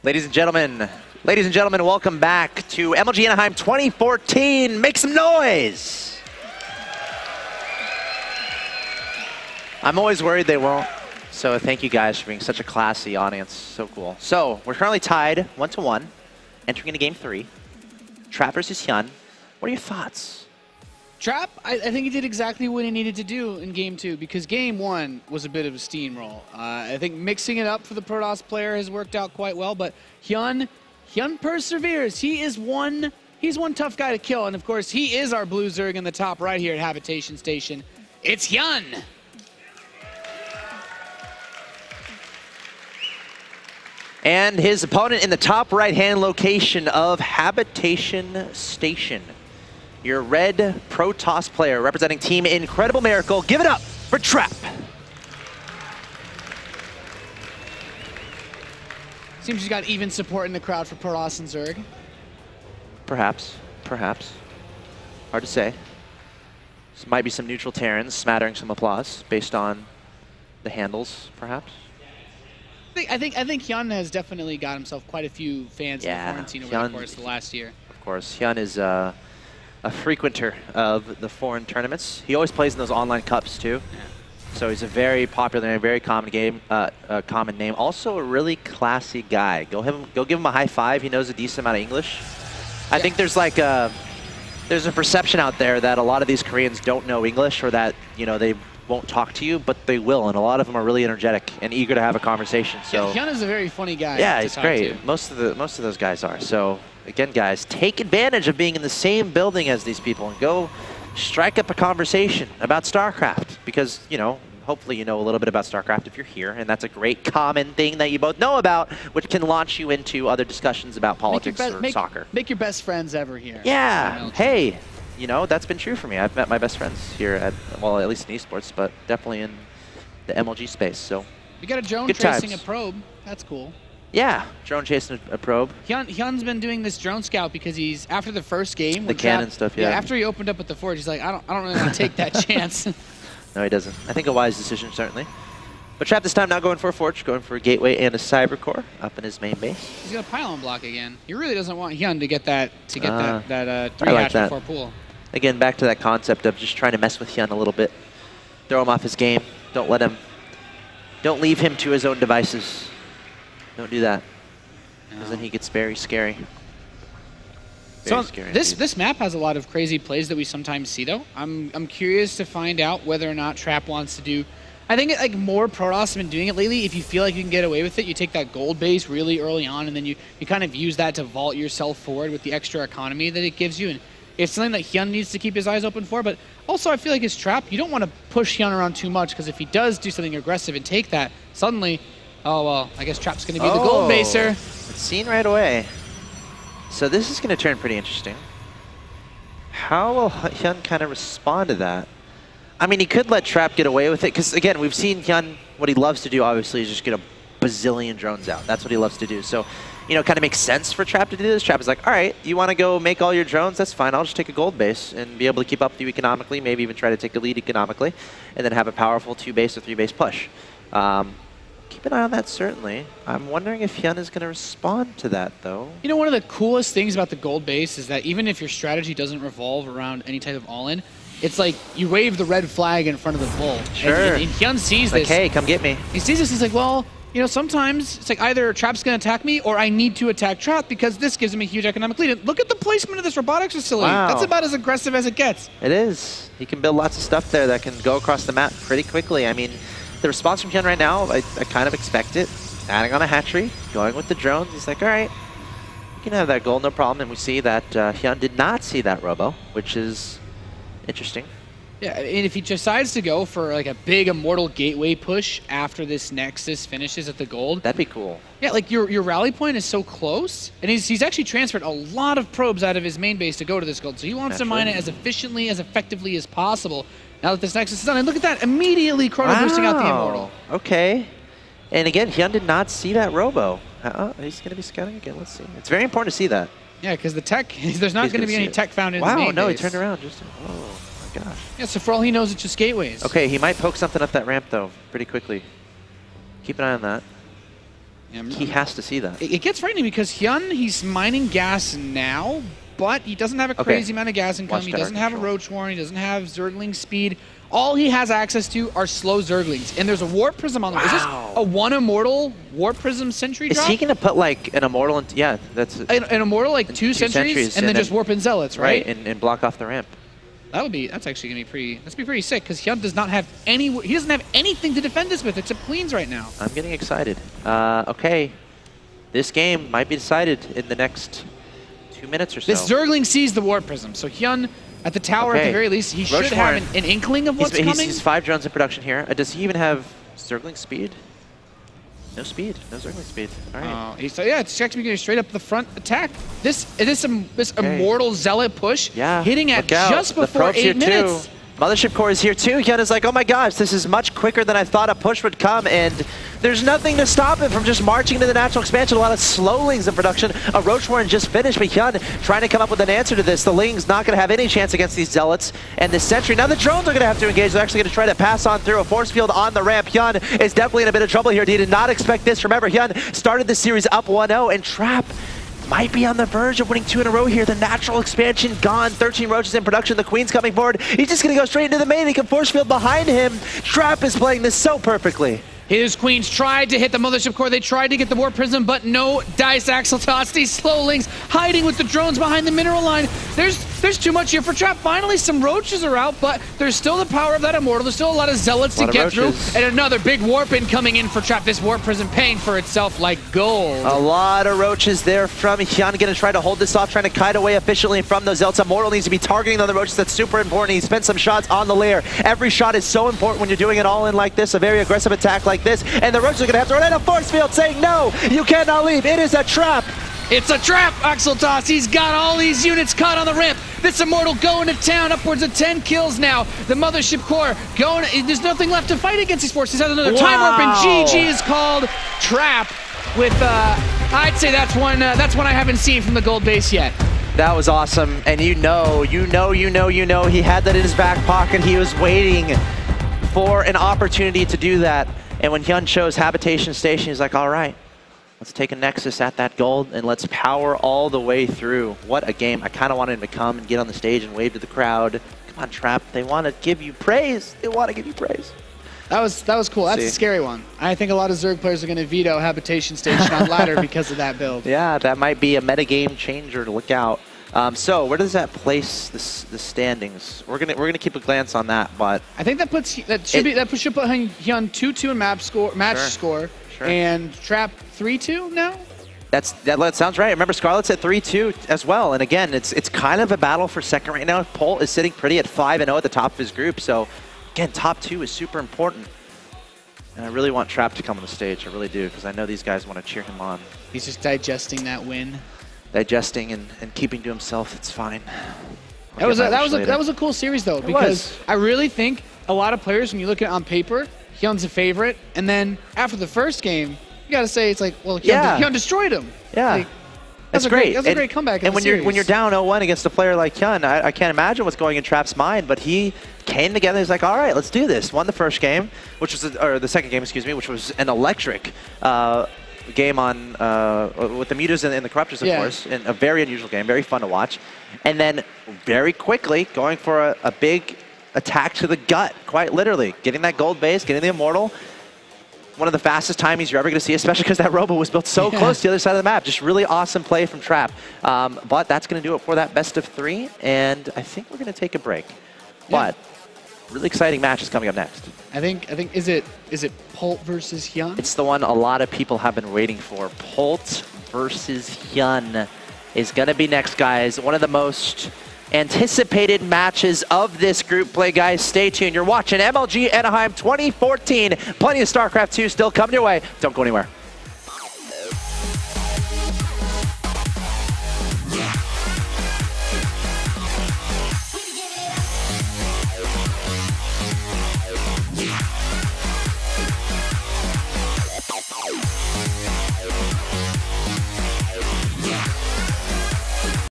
Ladies and gentlemen, welcome back to MLG Anaheim 2014. Make some noise! I'm always worried they won't, so thank you guys for being such a classy audience. So cool. So, we're currently tied 1-1, entering into Game 3. Trap versus Hyun. What are your thoughts? Trap, I think he did exactly what he needed to do in Game 2 because Game 1 was a bit of a steamroll. I think mixing it up for the Protoss player has worked out quite well, but Hyun perseveres. He's one tough guy to kill, and of course he is our blue Zerg in the top right here at Habitation Station. It's Hyun! And his opponent in the top right-hand location of Habitation Station. Your red Protoss player representing Team Incredible Miracle. Give it up for Trap. Seems he's got even support in the crowd for Protoss and Zerg. Perhaps. Hard to say. This might be some neutral Terrans smattering some applause based on the handles, perhaps. I think Hyun has definitely got himself quite a few fans in the foreign scene over the course of the last year. Of course, Hyun is a frequenter of the foreign tournaments. He always plays in those online cups too. Yeah. So he's a very popular and very common common name. Also a really classy guy. Go give him a high five. He knows a decent amount of English. I think there's like there's a perception out there that a lot of these Koreans don't know English, or that they won't talk to you, but they will, and a lot of them are really energetic and eager to have a conversation. So Hyun is a very funny guy. Yeah, he's great. Most of those guys are. So again, guys, take advantage of being in the same building as these people and go strike up a conversation about StarCraft, because hopefully you know a little bit about StarCraft if you're here, and that's a great common thing that you both know about, which can launch you into other discussions about politics or soccer. Make your best friends ever here. Yeah. Hey. That's been true for me. I've met my best friends here at least in esports, but definitely in the MLG space. So we got a drone chasing a probe. That's cool. Yeah, drone chasing a probe. Hyun's been doing this drone scout because he's after the first game. The cannon stuff, yeah. After he opened up with the Forge, he's like, I don't really want to take that chance. No, he doesn't. I think a wise decision, certainly. But Trap this time not going for a Forge, going for a Gateway and a Cyber Core up in his main base. He's got a pylon block again. He really doesn't want Hyun to get that 3-hatch before pool. Again, back to that concept of just trying to mess with Hyun a little bit. Throw him off his game. Don't leave him to his own devices. Don't do that. Because then he gets very scary. So this map has a lot of crazy plays that we sometimes see, though. I'm curious to find out whether or not Trap wants to do. I think more Protoss have been doing it lately. If you feel like you can get away with it, you take that gold base really early on, and then you kind of use that to vault yourself forward with the extra economy that it gives you. And it's something that Hyun needs to keep his eyes open for. But also, I feel like his Trap, you don't want to push Hyun around too much, because if he does do something aggressive and take that, suddenly, oh well, I guess Trap's going to be the gold baser. It's seen right away. So this is going to turn pretty interesting. How will Hyun kind of respond to that? I mean, he could let Trap get away with it, because again, we've seen Hyun, what he loves to do, obviously, is just get a bazillion drones out. That's what he loves to do. So, it kind of makes sense for Trap to do this. Trap is like, all right, you want to go make all your drones? That's fine. I'll just take a gold base and be able to keep up with you economically, maybe even try to take a lead economically, and then have a powerful 2-base or 3-base push. Keep an eye on that, certainly. I'm wondering if Hyun is going to respond to that, though. One of the coolest things about the gold base is that even if your strategy doesn't revolve around any type of all-in, it's like you wave the red flag in front of the bull. Sure. And Hyun sees this. Like, hey, come get me. He sees this. He's like, well, sometimes it's like either Trap's going to attack me or I need to attack Trap because this gives him a huge economic lead. And look at the placement of this robotics facility. Wow. That's about as aggressive as it gets. It is. He can build lots of stuff there that can go across the map pretty quickly. I mean, the response from Hyun right now, I kind of expect it. Adding on a hatchery, going with the drones. He's like, all right, you can have that goal, no problem. And we see that Hyun did not see that robo, which is interesting. Yeah, and if he decides to go for like a big Immortal Gateway push after this Nexus finishes at the gold. That'd be cool. Yeah, like your rally point is so close, and he's actually transferred a lot of probes out of his main base to go to this gold. So he wants to mine it as efficiently, as effectively as possible now that this Nexus is done. And look at that, immediately chrono boosting out the Immortal. Okay. And again, Hyun did not see that robo. He's going to be scouting again. Let's see. It's very important to see that. Yeah, because the tech, there's not going to be any tech found in his main base. Wow, no, he turned around. Oh. Gosh. Yeah, so for all he knows, it's just gateways. Okay, he might poke something up that ramp, though, pretty quickly. Keep an eye on that. He has to see that. It gets frightening because Hyun, he's mining gas now, but he doesn't have a crazy amount of gas income. He doesn't have a Roach Warren. He doesn't have Zergling speed. All he has access to are slow Zerglings. And there's a Warp Prism on the way. Is this a 1 Immortal Warp Prism Sentry drop? Is he going to put like an Immortal? Yeah, that's an Immortal, like two sentries and then just Warp in Zealots, right? Right, and block off the ramp. That's actually gonna be pretty sick because Hyun does not have he doesn't have anything to defend this with except Queens right now. I'm getting excited. Okay, this game might be decided in the next 2 minutes or so. This Zergling sees the Warp Prism, so Hyun at the tower at the very least he should have an inkling of what's coming. He's 5 drones in production here. Does he even have Zergling speed? No speed, no Zergling speed. All right. It's actually going straight up the front attack. This Immortal Zealot push hitting at just before 8 minutes. Mothership Core is here too. Hyun is like, oh my gosh, this is much quicker than I thought a push would come, and there's nothing to stop it from just marching to the natural expansion. A lot of slow Lings in production. A Roach Warren just finished, but Hyun trying to come up with an answer to this. The Ling's not going to have any chance against these Zealots and this Sentry. Now the drones are going to have to engage. They're actually going to try to pass on through a force field on the ramp. Hyun is definitely in a bit of trouble here. He did not expect this. Remember, Hyun started the series up 1-0, and Trap might be on the verge of winning 2 in a row here. The natural expansion gone. 13 Roaches in production. The Queen's coming forward. He's just going to go straight into the main. He can force field behind him. Trap is playing this so perfectly. His Queens tried to hit the Mothership Core. They tried to get the Warp Prism, but no dice Axle Toss. These slow Lings hiding with the drones behind the mineral line. There's too much here for Trap. Finally, some Roaches are out, but there's still the power of that Immortal. There's still a lot of Zealots to get through. And another big Warp in coming in for Trap. This Warp Prism paying for itself like gold. A lot of Roaches there from Hyun. Going to try to hold this off, trying to kite away efficiently from those Zealots. Immortal needs to be targeting the other Roaches. That's super important. He spent some shots on the lair. Every shot is so important when you're doing it all in like this, a very aggressive attack like this. And the Roaches are going to have to run out of force field saying, no, you cannot leave. It is a trap. It's a trap, Axel Toss. He's got all these units caught on the ramp. This Immortal going to town, upwards of 10 kills now. The Mothership Core going, there's nothing left to fight against these forces. Has another time warp, and GG is called Trap with, I'd say that's one I haven't seen from the gold base yet. That was awesome, and you know, he had that in his back pocket. He was waiting for an opportunity to do that. And when Hyun chose Habitation Station, he's like, all right, let's take a Nexus at that gold and let's power all the way through. What a game. I kind of wanted him to come and get on the stage and wave to the crowd. Come on, Trap. They want to give you praise. They want to give you praise. That was cool. That's a scary one. I think a lot of Zerg players are going to veto Habitation Station on ladder because of that build. Yeah, that might be a metagame changer to look out. So where does that place the standings? We're gonna keep a glance on that, but I think that should put Hyun 2-2 in match score, and Trap 3-2 now. That sounds right. Remember, Scarlet's at 3-2 as well, and again, it's kind of a battle for second right now. Polt is sitting pretty at 5-0 at the top of his group, so again, top 2 is super important. And I really want Trap to come on the stage. I really do, because I know these guys want to cheer him on. He's just digesting that win. Digesting and keeping to himself, it's fine. That was a cool series though, because I really think a lot of players, when you look at it on paper, Hyun's a favorite, and then after the first game, you gotta say it's like, well, Hyun destroyed him. Yeah, like, that's great. That's a great comeback. And when you're down 0-1 against a player like Hyun, I can't imagine what's going in Trap's mind, but he came together. He's like, all right, let's do this. Won the first game, or the second game, excuse me, which was an electric game on with the Mutas and the Corruptors, of course, and a very unusual game, very fun to watch. And then very quickly going for a big attack to the gut, quite literally, getting that gold base, getting the Immortal. One of the fastest timings you're ever going to see, especially because that Robo was built so close to the other side of the map. Just really awesome play from Trap. But that's going to do it for that best of 3, and I think we're going to take a break. But really exciting match is coming up next. I think is it Polt versus Hyun? It's the one a lot of people have been waiting for. Polt versus Hyun is going to be next, guys. One of the most anticipated matches of this group play, guys. Stay tuned. You're watching MLG Anaheim 2014. Plenty of StarCraft 2 still coming your way. Don't go anywhere.